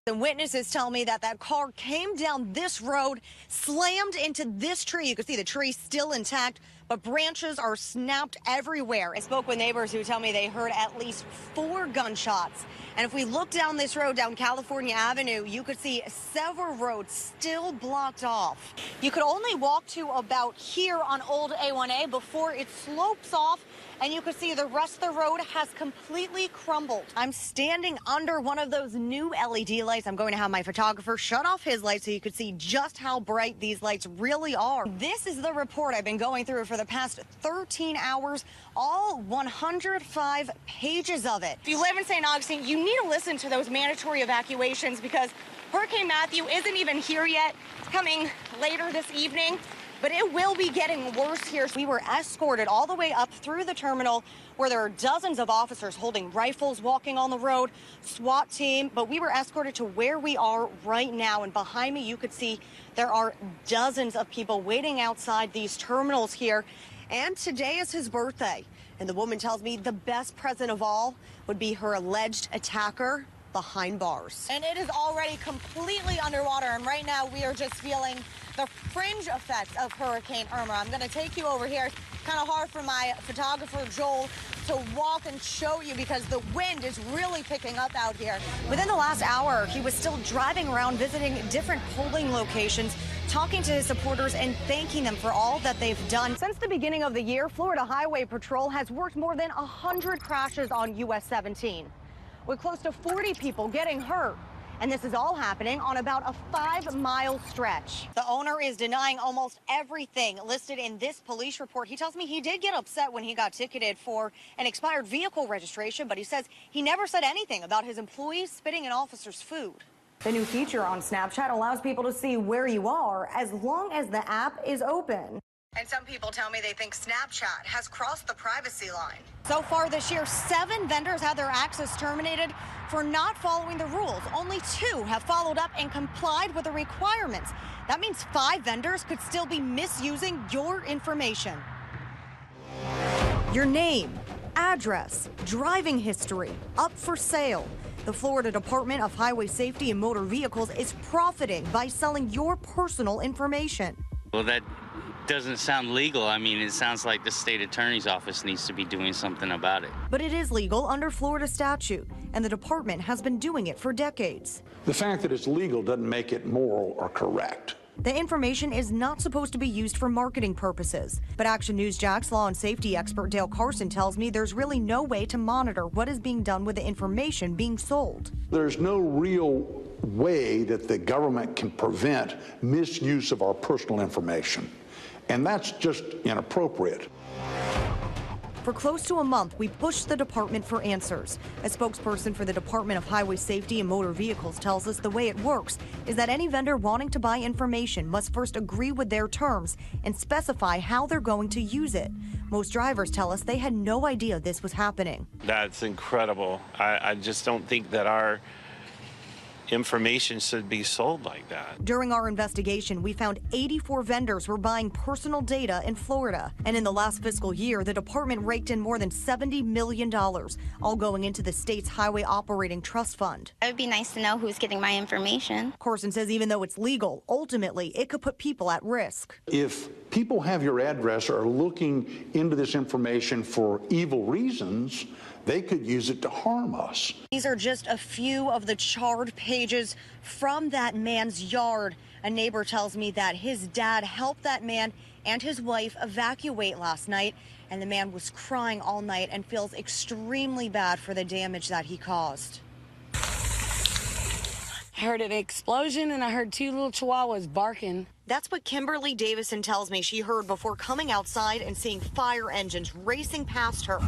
The witnesses tell me that that car came down this road, slammed into this tree. You can see the tree still intact, but branches are snapped everywhere. I spoke with neighbors who tell me they heard at least 4 gunshots. And if we look down this road, down California Avenue, you could see several roads still blocked off. You could only walk to about here on Old A1A before it slopes off, and you can see the rest of the road has completely crumbled. I'm standing under one of those new LED lights. I'm going to have my photographer shut off his lights so you could see just how bright these lights really are. This is the report I've been going through for the past 13 hours, all 105 pages of it. If you live in St. Augustine, you need to listen to those mandatory evacuations because Hurricane Matthew isn't even here yet. It's coming later this evening. But it will be getting worse here. We were escorted all the way up through the terminal where there are dozens of officers holding rifles walking on the road, SWAT team, but we were escorted to where we are right now. And behind me, you could see there are dozens of people waiting outside these terminals here. And today is his birthday. And the woman tells me the best present of all would be her alleged attacker behind bars. And it is already completely underwater. And right now we are just feeling the fringe effects of Hurricane Irma. I'm going to take you over here. It's kind of hard for my photographer, Joel, to walk and show you because the wind is really picking up out here. Within the last hour, he was still driving around visiting different polling locations, talking to his supporters and thanking them for all that they've done. Since the beginning of the year, Florida Highway Patrol has worked more than 100 crashes on US 17, with close to 40 people getting hurt. And this is all happening on about a 5-mile stretch. The owner is denying almost everything listed in this police report. He tells me he did get upset when he got ticketed for an expired vehicle registration, but he says he never said anything about his employees spitting in officers' food. The new feature on Snapchat allows people to see where you are as long as the app is open. And some people tell me they think Snapchat has crossed the privacy line. So far this year, 7 vendors had their access terminated for not following the rules. Only 2 have followed up and complied with the requirements. That means 5 vendors could still be misusing your information. Your name, address, driving history, up for sale. The Florida Department of Highway Safety and Motor Vehicles is profiting by selling your personal information. Well, that doesn't sound legal. I mean, it sounds like the state attorney's office needs to be doing something about it. But it is legal under Florida statute, and the department has been doing it for decades. The fact that it's legal doesn't make it moral or correct. The information is not supposed to be used for marketing purposes. But Action News Jack's law and safety expert Dale Carson tells me there's really no way to monitor what is being done with the information being sold. There's no real way that the government can prevent misuse of our personal information. And that's just inappropriate. For close to a month, we pushed the department for answers. A spokesperson for the Department of Highway Safety and Motor Vehicles tells us the way it works is that any vendor wanting to buy information must first agree with their terms and specify how they're going to use it. Most drivers tell us they had no idea this was happening. That's incredible. I just don't think that our information should be sold like that. During our investigation, we found 84 vendors were buying personal data in Florida. And in the last fiscal year, the department raked in more than $70 million, all going into the state's Highway Operating Trust Fund. It would be nice to know who's getting my information. Carson says even though it's legal, ultimately it could put people at risk. If people have your address or are looking into this information for evil reasons, they could use it to harm us. These are just a few of the charred pages from that man's yard. A neighbor tells me that his dad helped that man and his wife evacuate last night, and the man was crying all night and feels extremely bad for the damage that he caused. I heard an explosion and I heard 2 little chihuahuas barking. That's what Kimberly Davison tells me she heard before coming outside and seeing fire engines racing past her,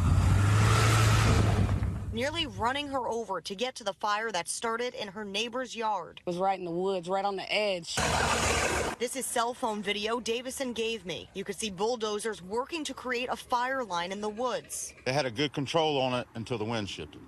nearly running her over to get to the fire that started in her neighbor's yard. It was right in the woods, right on the edge. This is cell phone video Davison gave me. You could see bulldozers working to create a fire line in the woods. They had a good control on it until the wind shifted,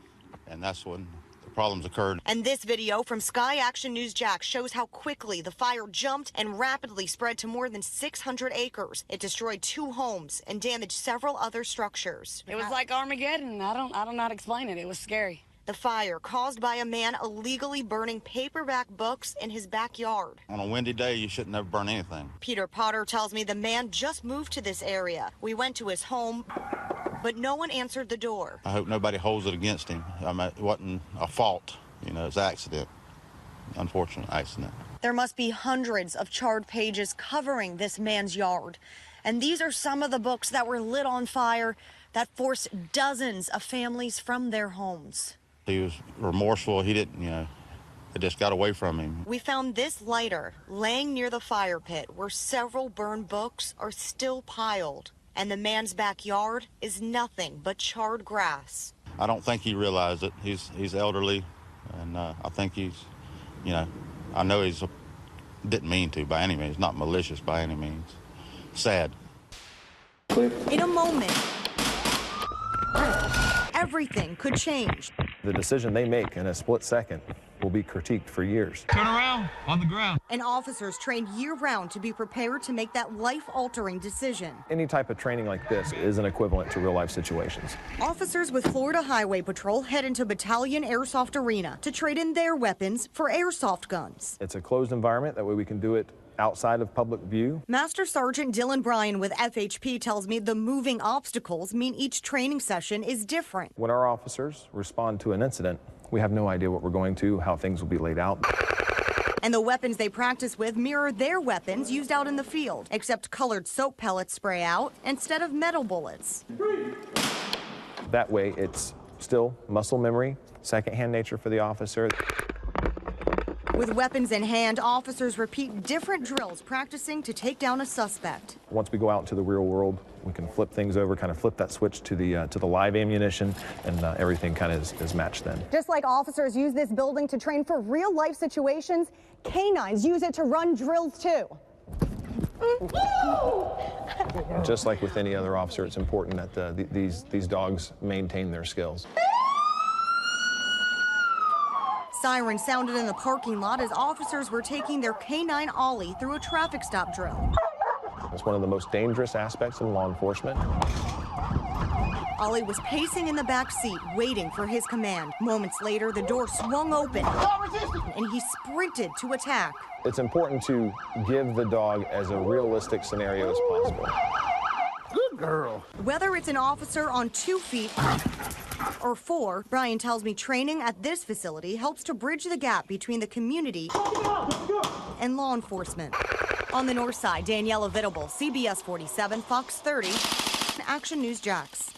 and that's when the problems occurred. And this video from Sky Action News Jack shows how quickly the fire jumped and rapidly spread to more than 600 acres. It destroyed 2 homes and damaged several other structures. It was like Armageddon. I don't know how to explain it. It was scary. The fire caused by a man illegally burning paperback books in his backyard. On a windy day, you shouldn't ever burn anything. Peter Potter tells me the man just moved to this area. We went to his home, but no one answered the door. I hope nobody holds it against him. I mean, it wasn't a fault, you know, it's an accident. Unfortunate accident. There must be hundreds of charred pages covering this man's yard. And these are some of the books that were lit on fire that forced dozens of families from their homes. He was remorseful. He didn't, you know, it just got away from him. We found this lighter laying near the fire pit where several burned books are still piled. And the man's backyard is nothing but charred grass. I don't think he realized it. He's elderly, and I think he's, you know, I know he's didn't mean to by any means, not malicious by any means. Sad. In a moment, everything could change. The decision they make in a split second will be critiqued for years. Turn around, on the ground. And officers trained year-round to be prepared to make that life-altering decision. Any type of training like this is an equivalent to real-life situations. Officers with Florida Highway Patrol head into Battalion Airsoft Arena to trade in their weapons for airsoft guns. It's a closed environment, that way we can do it outside of public view. Master Sergeant Dylan Bryan with FHP tells me the moving obstacles mean each training session is different. When our officers respond to an incident, we have no idea what we're going to, how things will be laid out. And the weapons they practice with mirror their weapons used out in the field, except colored soap pellets spray out instead of metal bullets. That way, it's still muscle memory, secondhand nature for the officer. With weapons in hand, officers repeat different drills practicing to take down a suspect. Once we go out into the real world, we can flip things over, kind of flip that switch to the live ammunition, and everything kind of is matched then. Just like officers use this building to train for real-life situations, canines use it to run drills too. Just like with any other officer, it's important that these dogs maintain their skills. Sirens sounded in the parking lot as officers were taking their canine ollie through a traffic stop drill. It's one of the most dangerous aspects of law enforcement. Ollie was pacing in the back seat, waiting for his command. Moments later, the door swung open, and he sprinted to attack. It's important to give the dog as a realistic scenario as possible. Good girl. Whether it's an officer on 2 feet or 4, Brian tells me training at this facility helps to bridge the gap between the community and law enforcement. On the north side, Danielle Avitable, CBS 47, Fox 30, Action News Jax.